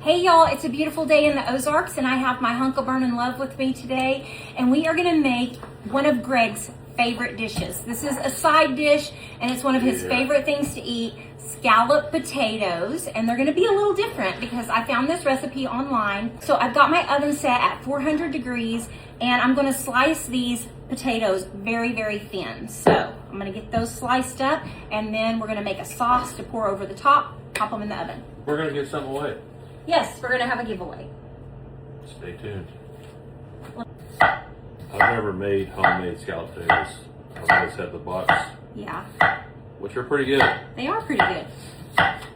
Hey y'all, it's a beautiful day in the Ozarks and I have my hunk of burning love with me today and we are gonna make one of Greg's favorite dishes. This is a side dish and it's one of his favorite things to eat, scalloped potatoes, and they're gonna be a little different because I found this recipe online. So I've got my oven set at 400 degrees and I'm gonna slice these potatoes very, very thin. So I'm gonna get those sliced up and then we're gonna make a sauce to pour over the top, pop them in the oven. We're gonna give something away. Yes, we're gonna have a giveaway. Stay tuned. I've never made homemade scalloped potatoes. I've always had the box, Yeah, which are pretty good. they are pretty good.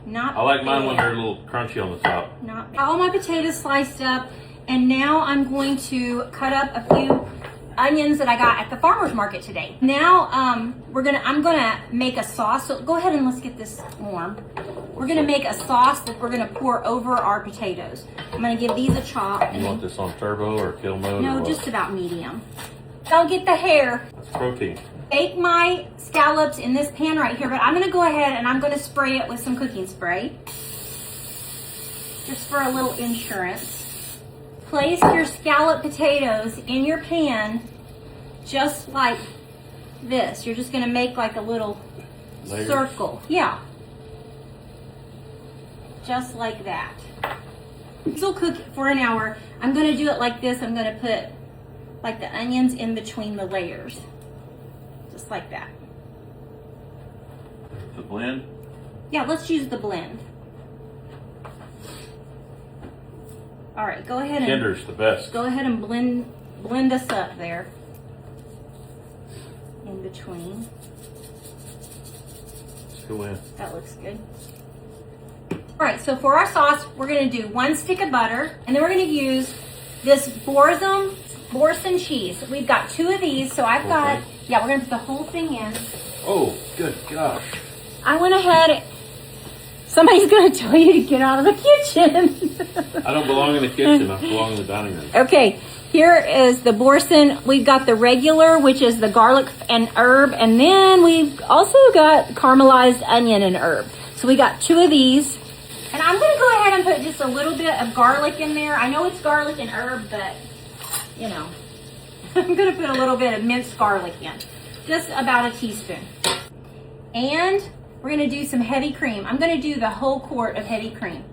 Not I like mine when bad. they're a little crunchy on the top. Not all my potatoes sliced up, and now I'm going to cut up a few onions that I got at the farmer's market today. Now I'm gonna make a sauce. So go ahead and let's get this warm. We're gonna make a sauce that we're gonna pour over our potatoes. I'm gonna give these a chop. You want this on turbo or kill mode? No, or what? just about medium. Don't get the hair. That's protein. Bake my scallops in this pan right here, but I'm gonna go ahead and I'm gonna spray it with some cooking spray. Just for a little insurance. Place your scalloped potatoes in your pan just like this. You're just gonna make like a little Layers. circle. Yeah. Just like that. This will cook for an hour. I'm gonna do it like this. I'm gonna put like the onions in between the layers. Just like that. The blend. Yeah, let's use the blend. All right, go ahead and Kinder's the best. go ahead and blend us up there. In between. Let's go in. That looks good. All right, so for our sauce, we're gonna do 1 stick of butter, and then we're gonna use this Boursin cheese. We've got 2 of these, so I've got, yeah, we're gonna put the whole thing in. Oh, good gosh. I went ahead, somebody's gonna tell you to get out of the kitchen. I don't belong in the kitchen. I belong in the dining room. Okay, here is the Boursin. We've got the regular, which is the garlic and herb, and then we've also got caramelized onion and herb. So we got 2 of these. And I'm gonna go ahead and put just a little bit of garlic in there. I know it's garlic and herb, but you know, I'm gonna put a little bit of minced garlic in. Just about a teaspoon. And we're gonna do some heavy cream. I'm gonna do the whole quart of heavy cream.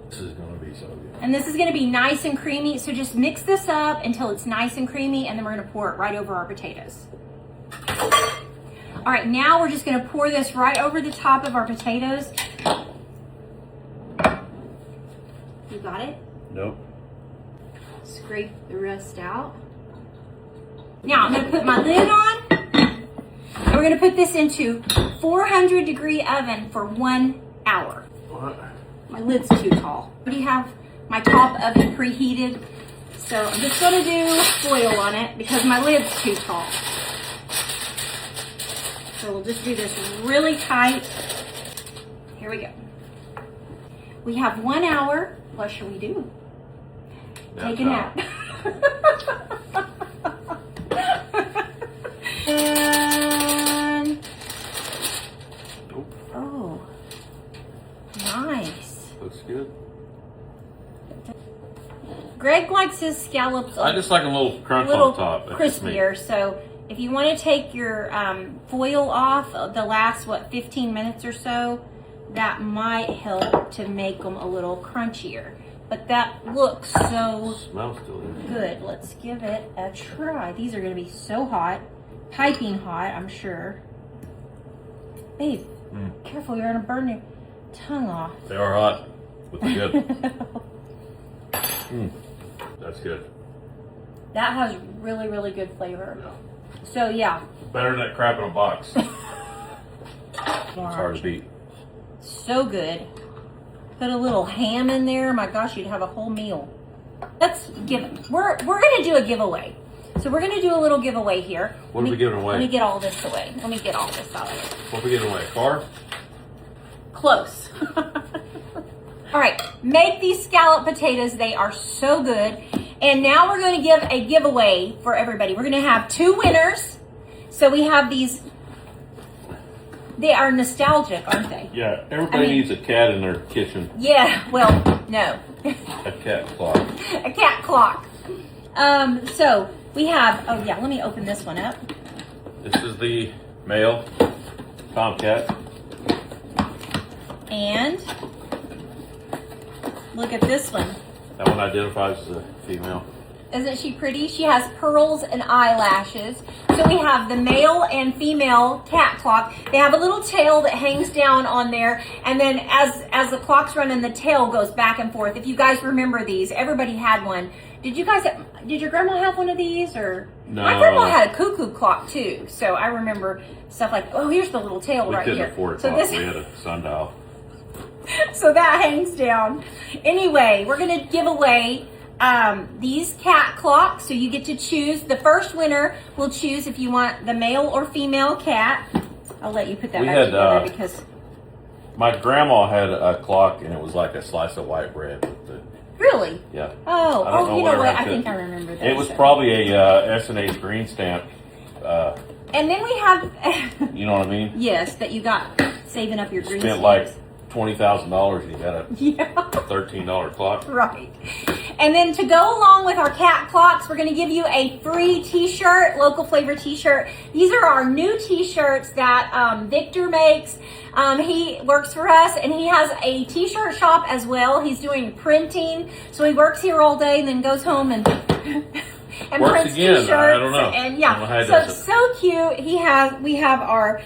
This is gonna be so good. And this is gonna be nice and creamy, so just mix this up until it's nice and creamy, and then we're gonna pour it right over our potatoes. All right, now we're just gonna pour this right over the top of our potatoes. You got it? Nope. Scrape the rest out. Now I'm gonna put my lid on, and we're gonna put this into 400 degree oven for 1 hour. What? My lid's too tall. I already have my top oven preheated, so I'm just gonna do foil on it because my lid's too tall. So we'll just do this really tight. Here we go. We have 1 hour. What should we do? Take a nap. And oh, nice. Looks good. Greg likes his scallops I just like a little crunch little on top. That's just me. crispier. So if you want to take your foil off the last 15 minutes or so, that might help to make them a little crunchier. But that looks so Smells delicious. good. Let's give it a try. These are going to be so hot, piping hot, I'm sure. Babe, careful, you're going to burn your tongue off. They are hot, but they're good. That's good. That has really, really good flavor. So yeah. Better than that crap in a box. It's hard to beat. So good. Put a little ham in there. My gosh, you'd have a whole meal. Let's give it. We're gonna do a giveaway. So we're gonna do a little giveaway here. What are we giving away? Let me get all this away. Let me get all this out of it. What are we giving away? A car? Close. All right, make these scalloped potatoes. They are so good. And now we're going to give a giveaway for everybody. We're going to have 2 winners. So we have these They are nostalgic, aren't they? Yeah, everybody needs a cat in their kitchen. Yeah, well, no. A cat clock. A cat clock. So we have, oh yeah, let me open this one up. This is the male tomcat. And look at this one. That one identifies as a female. Isn't she pretty? She has pearls and eyelashes. So we have the male and female cat clock. They have a little tail that hangs down on there, and then as the clock's running, the tail goes back and forth. If you guys remember these, everybody had one. Did your grandma have one of these? Or no? My grandma had a cuckoo clock too, so I remember stuff like, oh, here's the little tail right here. We couldn't afford a So clock. We had a sundial. So that hangs down. Anyway, we're gonna give away these cat clocks, so you get to choose. The first winner will choose if you want the male or female cat. I'll let you put that back together because my grandma had a clock, and it was like a slice of white bread. really. Yeah. Oh, you know what? I think I remember that. It was probably a S&H green stamp. And then we have. You know what I mean? Yes, that you got saving up your green. Spent like $20,000 and you got a yeah. $13 clock. Right. And then to go along with our cat clocks, we're going to give you a free t-shirt, local flavor t-shirt. These are our new t-shirts that Victor makes. He works for us, and he has a t-shirt shop as well. He's doing printing. So he works here all day and then goes home and prints t-shirts. I don't know. And yeah, so it's so cute. We have our,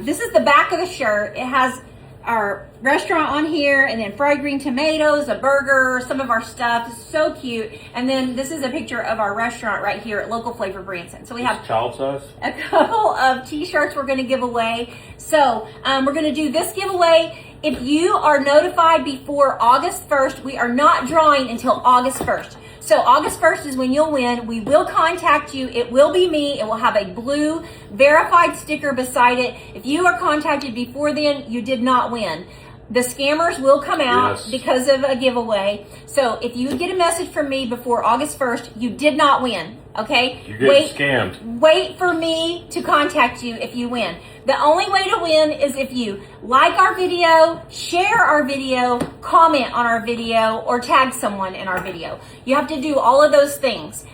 this is the back of the shirt. It has our restaurant on here, and then fried green tomatoes, a burger, some of our stuff. It's so cute. And then this is a picture of our restaurant right here at Local Flavor Branson. So we have child size, a couple of t-shirts we're going to give away. So we're going to do this giveaway. If you are notified before August 1st, we are not drawing until August 1st. So August 1st is when you'll win. We will contact you. It will be me. It will have a blue verified sticker beside it. If you are contacted before then, you did not win. The scammers will come out because of a giveaway. So if you get a message from me before August 1st, you did not win. Okay? You're getting scammed. Wait for me to contact you if you win. The only way to win is if you like our video, share our video, comment on our video, or tag someone in our video. You have to do all of those things.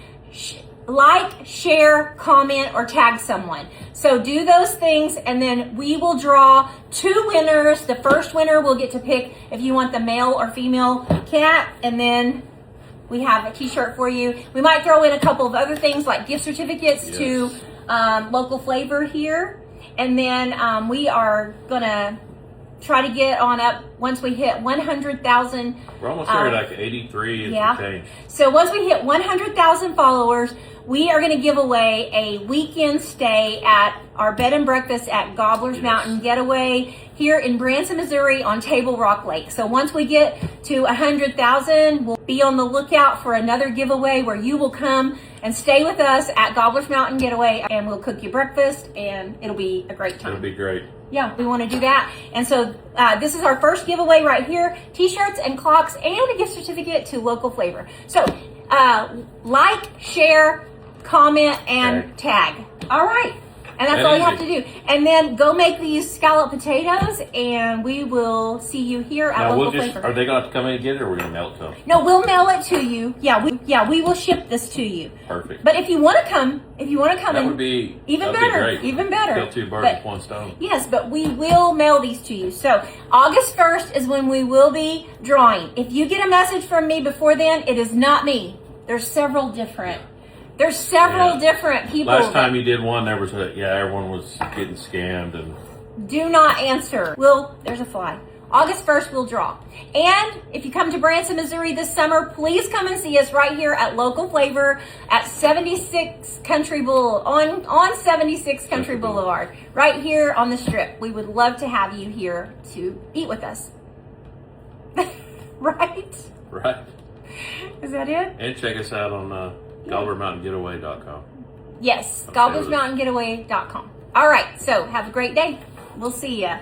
Like, share, comment, or tag someone. So do those things, and then we will draw 2 winners. The first winner will get to pick if you want the male or female cat, and then we have a t-shirt for you. We might throw in a couple of other things like gift certificates to Local Flavor here. And then we are going to try to get on up once we hit 100,000. We're almost there, like 83 and change. So once we hit 100,000 followers, we are going to give away a weekend stay at our bed and breakfast at Gobbler's Mountain Getaway here in Branson, Missouri on Table Rock Lake. So once we get to 100,000, we'll be on the lookout for another giveaway where you will come and stay with us at Gobbler's Mountain Getaway, and we'll cook you breakfast, and it'll be a great time. It'll be great. Yeah, we want to do that. And so this is our first giveaway right here. T-shirts and clocks and a gift certificate to Local Flavor. So like, share, comment, and tag. All right. And that's all you have to do. And then go make these scalloped potatoes, and we will see you here at Local Flavor. Are they going to have to come in and get it, or are we going to mail it to them? No, we'll mail it to you. Yeah, we will ship this to you. Perfect. But if you want to come, that would be even better. Be even better. Kill 2 birds with 1 stone. Yes, but we will mail these to you. So August 1st is when we will be drawing. If you get a message from me before then, it is not me. There's several different people. Last time you did one, there was everyone was getting scammed. And do not answer. There's a fly. August 1st, we'll draw. And if you come to Branson, Missouri this summer, please come and see us right here at Local Flavor at 76 Country on 76 Country Boulevard, right here on the Strip. We would love to have you here to eat with us. Right? Right. Is that it? And check us out on GobblerMountainGetaway.com. Yes, GobblersMountainGetaway.com. All right, so have a great day. We'll see ya.